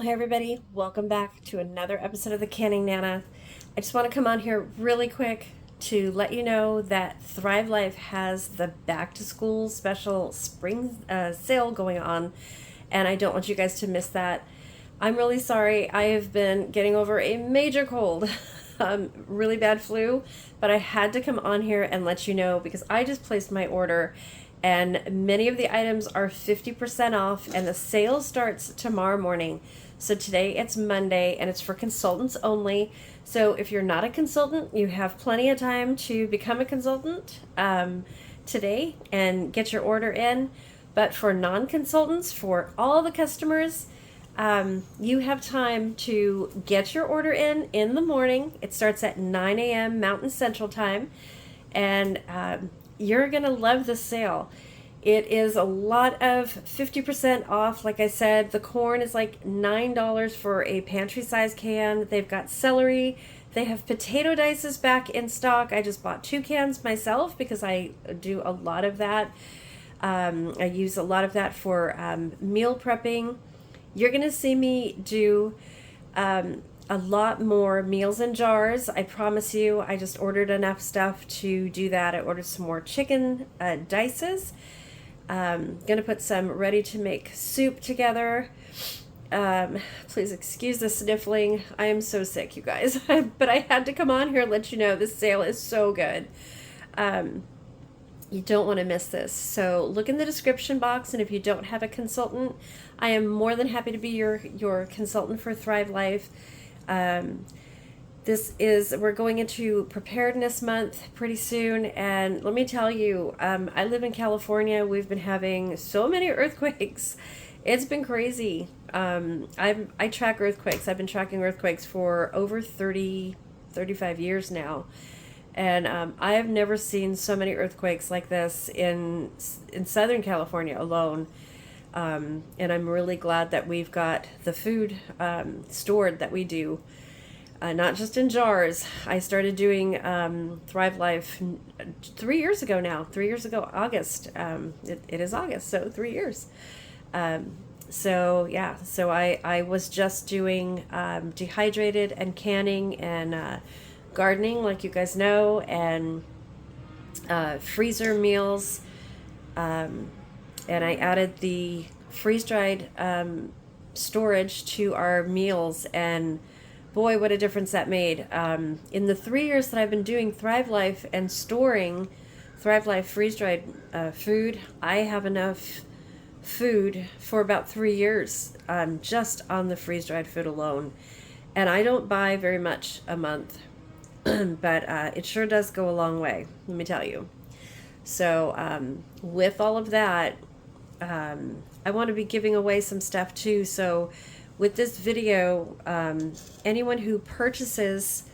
Well, hey everybody, welcome back to another episode of the Canning Nana. I just want to come on here really quick to let you know that Thrive Life has the back to school special spring sale going on, and I don't want you guys to miss that. I'm really sorry. I have been getting over a major cold, really bad flu, but I had to come on here and let you know because I just placed my order and many of the items are 50% off and the sale starts tomorrow morning. So today it's Monday and it's for consultants only. So if you're not a consultant, you have plenty of time to become a consultant today and get your order in. But for non-consultants, for all the customers, you have time to get your order in the morning. It starts at 9 a.m. Mountain Central Time, and you're going to love this sale. It is a lot of 50% off. Like I said, the corn is like $9 for a pantry size can. They've got celery. They have potato dices back in stock. I just bought 2 cans myself because I do a lot of that. I use a lot of that for meal prepping. You're going to see me do a lot more meals in jars. I promise you. I just ordered enough stuff to do that. I ordered some more chicken dices. Gonna put some ready to make soup together. Please excuse the sniffling. I am so sick, you guys. But I had to come on here and let you know this sale is so good. You don't want to miss this. So look in the description box, and if you don't have a consultant, I am more than happy to be your consultant for Thrive Life. We're going into Preparedness Month pretty soon, and let me tell you, I live in California. We've been having so many earthquakes. It's been crazy. I track earthquakes. I've been tracking earthquakes for over 35 years now, and I have never seen so many earthquakes like this in Southern California alone. And I'm really glad that we've got the food stored that we do. Not just in jars. I started doing Thrive Life 3 years ago now. 3 years ago, August. It is August, so 3 years. So I was just doing dehydrated and canning and gardening, like you guys know, and freezer meals. And I added the freeze-dried storage to our meals, and boy, what a difference that made. In the 3 years that I've been doing Thrive Life and storing Thrive Life freeze-dried food, I have enough food for about 3 years just on the freeze-dried food alone. And I don't buy very much a month, but it sure does go a long way, let me tell you. So with all of that, I want to be giving away some stuff too. So with this video, anyone who purchases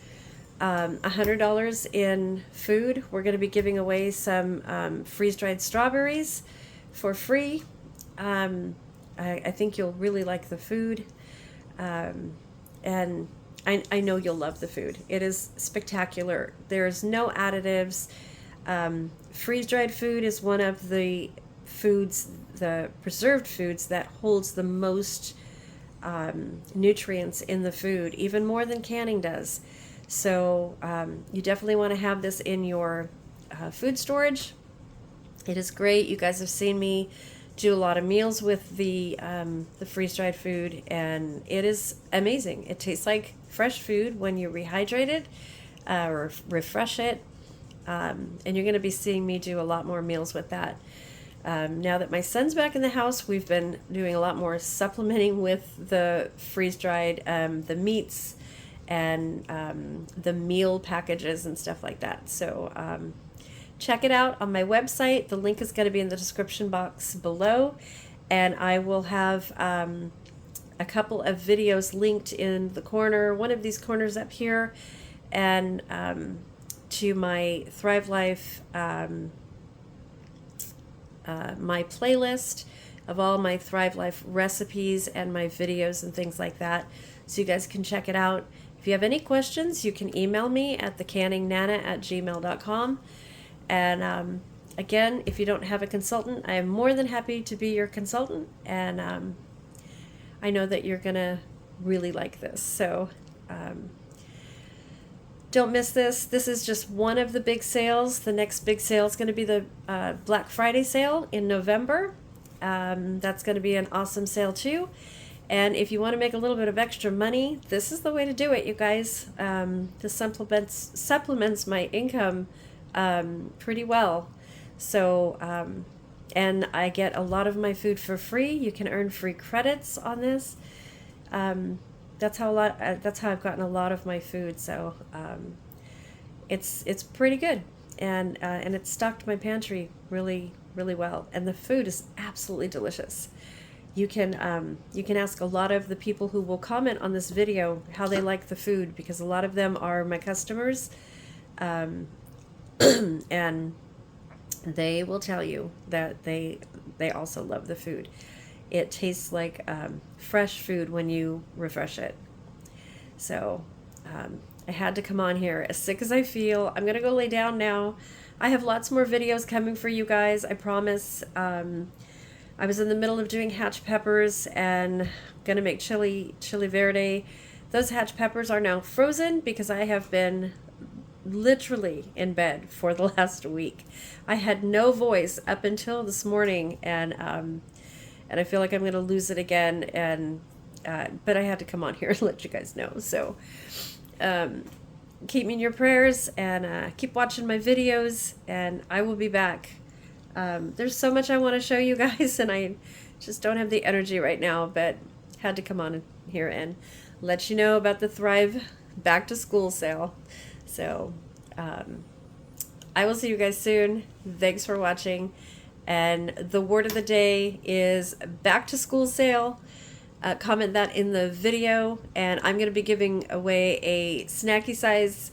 $100 in food, we're going to be giving away some freeze-dried strawberries for free. I think you'll really like the food, and I know you'll love the food. It is spectacular. There's no additives. Freeze-dried food is one of the foods, the preserved foods, that holds the most nutrients in the food, even more than canning does. So you definitely want to have this in your food storage. It is great. You guys have seen me do a lot of meals with the freeze-dried food, and it is amazing. It tastes like fresh food when you rehydrate it or refresh it, and you're going to be seeing me do a lot more meals with that. Now that my son's back in the house, we've been doing a lot more supplementing with the freeze-dried, the meats, and the meal packages and stuff like that. So check it out on my website. The link is going to be in the description box below, and I will have a couple of videos linked in the corner, one of these corners up here, and to my Thrive Life my playlist of all my Thrive Life recipes and my videos and things like that, so you guys can check it out. If you have any questions, you can email me at thecanningnana@gmail.com. And again, if you don't have a consultant, I am more than happy to be your consultant, and I know that you're gonna really like this. So don't miss this. This is just one of the big sales. The next big sale is going to be the Black Friday sale in November. That's going to be an awesome sale too. And if you want to make a little bit of extra money, this is the way to do it, you guys. This supplements my income pretty well. So, and I get a lot of my food for free. You can earn free credits on this. That's how I've gotten a lot of my food. So it's pretty good, and it's stocked my pantry really well. And the food is absolutely delicious. You can ask a lot of the people who will comment on this video how they like the food, because a lot of them are my customers, and they will tell you that they also love the food. It tastes like fresh food when you refresh it. So I had to come on here. As sick as I feel, I'm gonna go lay down now. I have lots more videos coming for you guys, I promise. I was in the middle of doing hatch peppers and gonna make chili verde. Those hatch peppers are now frozen because I have been literally in bed for the last week. I had no voice up until this morning, and I feel like I'm gonna lose it again. And but I had to come on here and let you guys know. So keep me in your prayers, and keep watching my videos, and I will be back. There's so much I want to show you guys, and I just don't have the energy right now, but had to come on here and let you know about the Thrive back to school sale. So I will see you guys soon. Thanks for watching. And the word of the day is back to school sale. Comment that in the video, and I'm going to be giving away a snacky size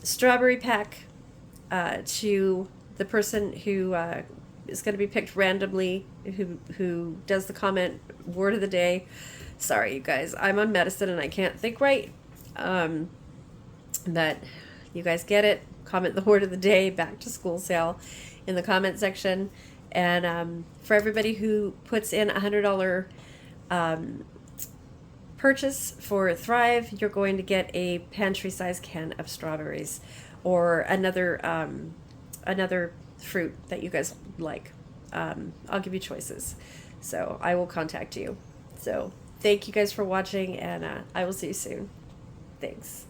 strawberry pack to the person who is going to be picked randomly, who does the comment word of the day. Sorry, you guys, I'm on medicine and I can't think right. But you guys get it. Comment the word of the day, back to school sale, in the comment section. And for everybody who puts in $100 purchase for Thrive, you're going to get a pantry size can of strawberries, or another fruit that you guys like. I'll give you choices, so I will contact you. So thank you guys for watching, and I will see you soon. Thanks.